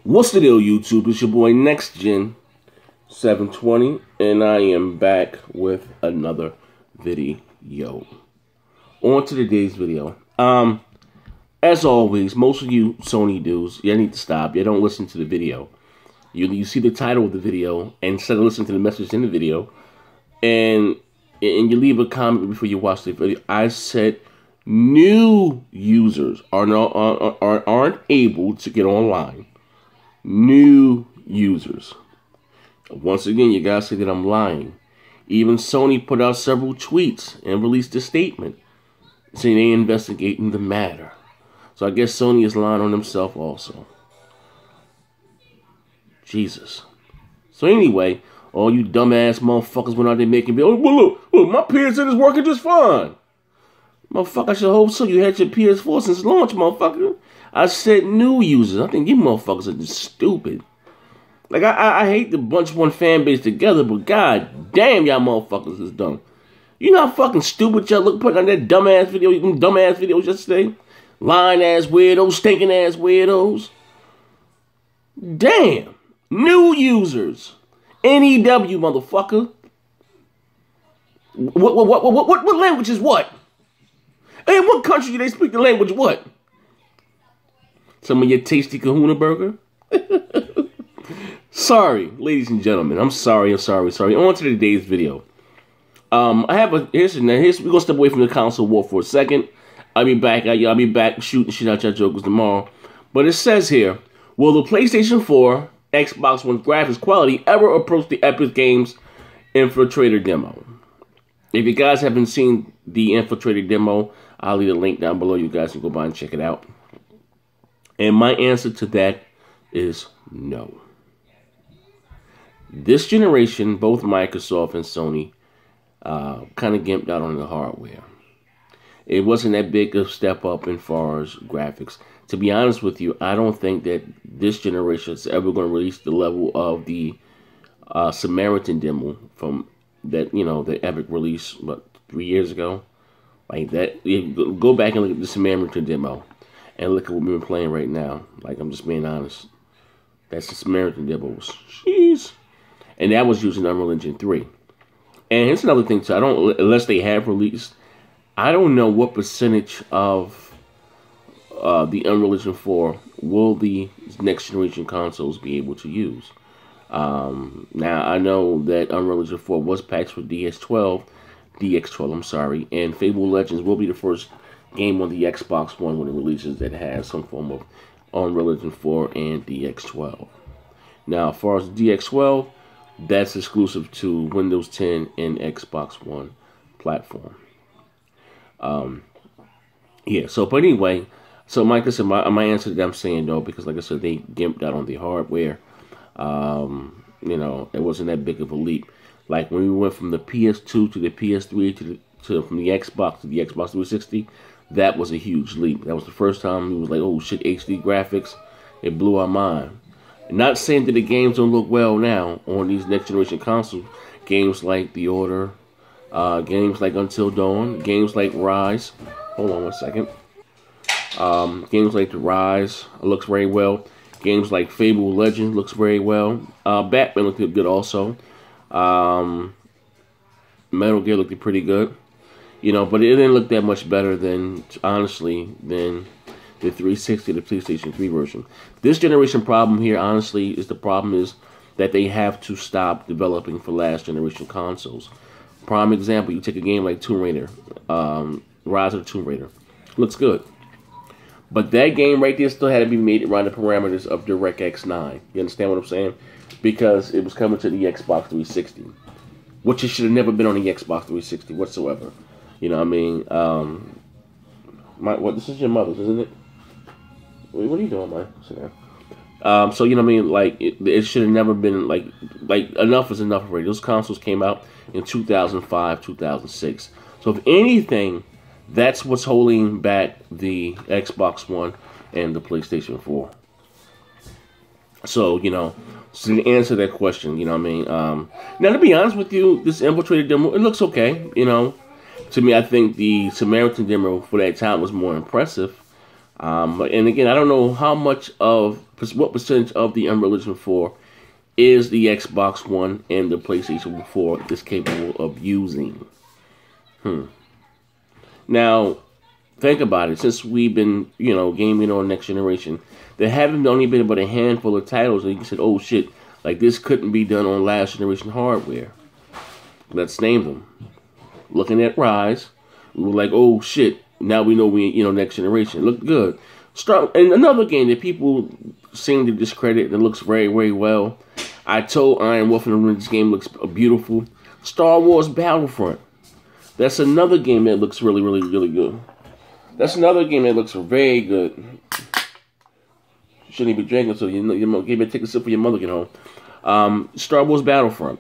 What's the deal, YouTube? It's your boy Next Gen 720, and I am back with another video. On to today's video. As always, most of you Sony dudes, you need to stop. You don't listen to the video. You see the title of the video, and instead of listening to the message in the video, and you leave a comment before you watch the video. I said new users aren't able to get online. New users. Once again, you guys say that I'm lying. Even Sony put out several tweets and released a statement saying they're investigating the matter. So I guess Sony is lying on themselves also. Jesus. So anyway, all you dumbass motherfuckers went out there making videos. Oh, well, look, my PS4 is working just fine. Motherfucker, I should hope so. You had your PS4 since launch, motherfucker. I said new users. I think you motherfuckers are just stupid. Like, I hate to bunch one fan base together, but god damn, y'all motherfuckers is dumb. You know how fucking stupid y'all look putting on that dumbass video, them dumbass videos yesterday? Lying ass weirdos, stinking ass weirdos. Damn. New users. NEW, motherfucker. What language is what? Hey, in what country do they speak the language what? Some of your tasty kahuna burger? Sorry, ladies and gentlemen. I'm sorry. On to today's video. We're gonna step away from the console war for a second. I'll be back shooting shit out y'all jokers tomorrow. But it says here, will the PlayStation 4, Xbox One graphics quality ever approach the Epic Games Infiltrator demo? If you guys haven't seen the Infiltrator demo, I'll leave a link down below. You guys can go by and check it out. And my answer to that is no. This generation, both Microsoft and Sony kind of gimped out on the hardware. It wasn't that big of a step up as far as graphics. To be honest with you, I don't think that this generation is ever going to release the level of the Samaritan demo from that, the Epic release, 3 years ago. Like that, go back and look at the Samaritan demo. And look at what we've been playing right now. Like, I'm just being honest. That's the Samaritan demo. Jeez. And that was using Unreal Engine 3. And here's another thing, too. Unless they have released, I don't know what percentage of the Unreal Engine 4 will the next generation consoles be able to use. Now, I know that Unreal Engine 4 was patched for DX12, and Fable Legends will be the first game on the Xbox One when it releases that has some form of Unreal Engine 4 and DX12. Now, as far as DX12, that's exclusive to Windows 10 and Xbox One platform. But anyway, so like I said, my answer to that, I'm saying no, because like I said, they gimped out on the hardware. It wasn't that big of a leap. Like when we went from the PS2 to the PS3 from the Xbox to the Xbox 360, that was a huge leap. That was the first time we was like, oh shit, HD graphics. It blew our mind. Not saying that the games don't look well now on these next generation consoles. Games like The Order, games like Until Dawn, games like Rise. Hold on one second. Games like The Rise looks very well. Games like Fable Legends looks very well. Batman looked good also. Metal Gear looked pretty good. But it didn't look that much better than, honestly, than the 360, the PlayStation 3 version. This generation problem here, honestly, is that they have to stop developing for last generation consoles. Prime example, you take a game like Tomb Raider, Rise of the Tomb Raider. Looks good. But that game right there still had to be made around the parameters of DirectX 9. You understand what I'm saying? Because it was coming to the Xbox 360. Which it should have never been on the Xbox 360 whatsoever. You know what I mean? This is your mother's, isn't it? What are you doing, man? Sit down. So, you know what I mean? Like, it should have never been, like, enough is enough already. Those consoles came out in 2005, 2006. So, if anything, that's what's holding back the Xbox One and the PlayStation 4. So, so to answer that question, you know what I mean? Now, to be honest with you, this Infiltrator demo, it looks okay, To me, I think the Samaritan demo for that time was more impressive. And again, I don't know how much of what percentage of the Unreal Engine 4 is the Xbox One and the PlayStation 4 is capable of using. Now, think about it. Since we've been, gaming on next generation, there haven't only been about a handful of titles that you said, "Oh shit, like this couldn't be done on last generation hardware." Let's name them. Looking at Rise, we were like, "Oh shit, now we know next generation." It looked good. And another game that people seem to discredit that looks very, very well. I told Iron Wolf and this game looks beautiful. Star Wars Battlefront. That's another game that looks really, really, really good. That's another game that looks very good. You shouldn't even be drinking, so give me take a sip for your mother get home. Star Wars Battlefront,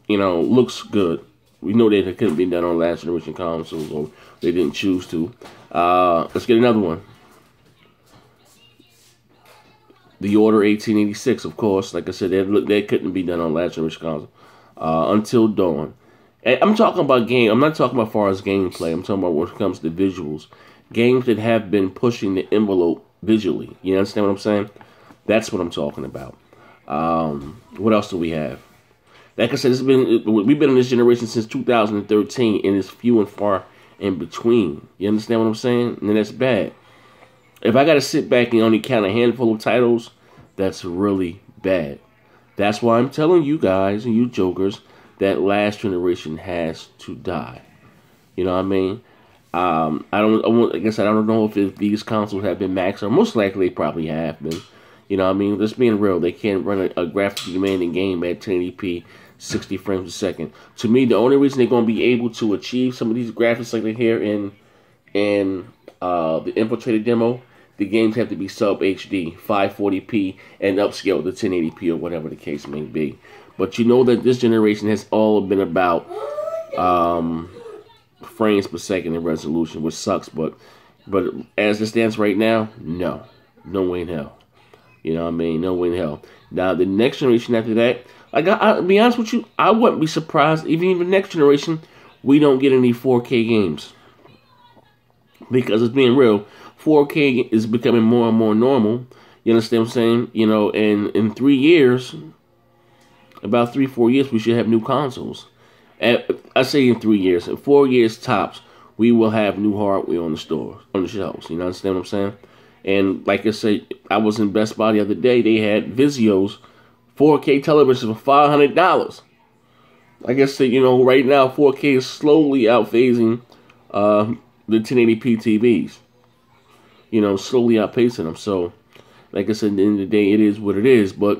looks good. We know that it couldn't be done on last generation consoles, or they didn't choose to. Let's get another one. The Order 1886, of course. Like I said, that couldn't be done on last generation console. Until Dawn. And I'm talking about game. I'm not talking about far as gameplay. I'm talking about when it comes to visuals. Games that have been pushing the envelope visually. You understand what I'm saying? That's what I'm talking about. What else do we have? Like I said, we've been in this generation since 2013, and it's few and far in between. You understand what I'm saying? And that's bad. If I got to sit back and only count a handful of titles, that's really bad. That's why I'm telling you guys and you jokers that last generation has to die. You know what I mean? I guess I don't know if these consoles have been maxed, or most likely they probably have been. You know what I mean? Just being real, they can't run a graphically demanding game at 1080p, 60 frames a second. To me, the only reason they're going to be able to achieve some of these graphics like they here in the Infiltrator demo, the games have to be sub HD, 540p, and upscaled to 1080p or whatever the case may be. But you know that this generation has all been about frames per second in resolution, which sucks. But as it stands right now, no way in hell. You know what I mean? No way in hell. Now the next generation after that, I'll be honest with you, I wouldn't be surprised even the next generation we don't get any 4K games, because it's being real. 4K is becoming more and more normal. You understand what I'm saying? In 3 years, about 3-4 years, we should have new consoles. I say in 3 years, in 4 years tops, we will have new hardware on the stores, on the shelves. You understand what I'm saying? And like I said, I was in Best Buy the other day. They had Vizio's 4K television for $500. Like I said, right now 4K is slowly outphasing the 1080p TVs. Slowly outpacing them. So, like I said, at the end of the day, it is what it is. But,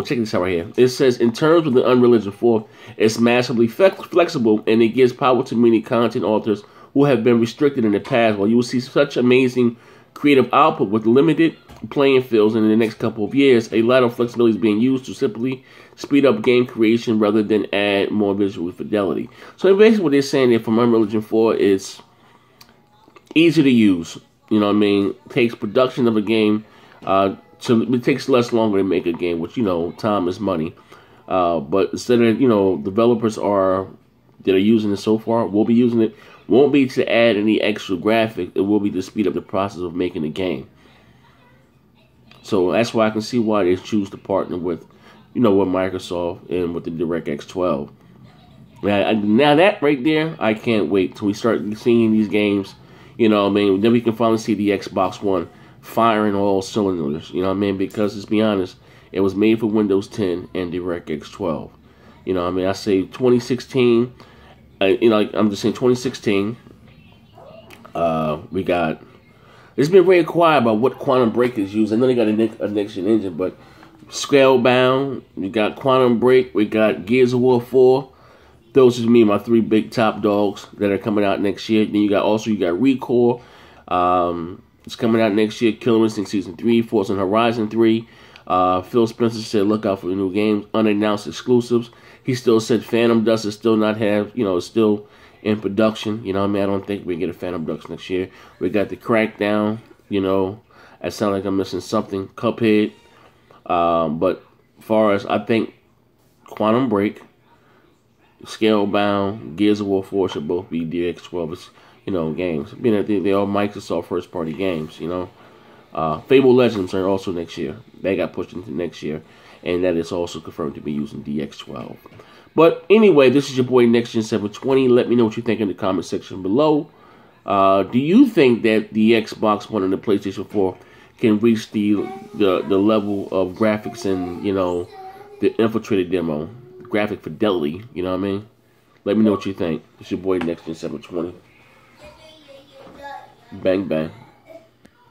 check this out right here. It says, in terms of the Unreal Engine 4, it's massively flexible, and it gives power to many content authors who have been restricted in the past. While you will see such amazing creative output with limited playing fields in the next couple of years, a lot of flexibility is being used to simply speed up game creation rather than add more visual fidelity. So basically what they're saying there from Unreal Engine 4 is easy to use. You know what I mean? Takes production of a game, it takes less longer to make a game, which, time is money. But instead of, developers that are using it so far, will be using it, won't be to add any extra graphic, it will be to speed up the process of making the game. So that's why I can see why they choose to partner with, with Microsoft and with the DirectX 12. Now that right there, I can't wait till we start seeing these games. Then we can finally see the Xbox One firing all cylinders. Because let's be honest, it was made for Windows 10 and DirectX 12. I say 2016. I'm just saying 2016. We got. It's been very quiet about what Quantum Break is used. I know they got a next-gen engine, but Scalebound, we got Quantum Break, we got Gears of War 4. Those are my 3 big top dogs that are coming out next year. Then you got Recoil. It's coming out next year. Killer Instinct Season 3, Forza Horizon 3. Phil Spencer said, look out for the new games, unannounced exclusives. He still said Phantom Dust is still not still in production. I don't think we get a Phantom Dust next year. We got the Crackdown. I sound like I'm missing something. Cuphead. But as far as I think Quantum Break, Scalebound, Gears of War 4 should both be DX12. games. Being that they're all Microsoft first party games. Fable Legends are also next year. They got pushed into next year, and that is also confirmed to be using DX12. But anyway, this is your boy NextGen720. Let me know what you think in the comment section below. Do you think that the Xbox One and the PlayStation 4 can reach the level of graphics and the Infiltrator demo, graphic fidelity? You know what I mean? Let me know what you think. It's your boy NextGen720. Bang bang.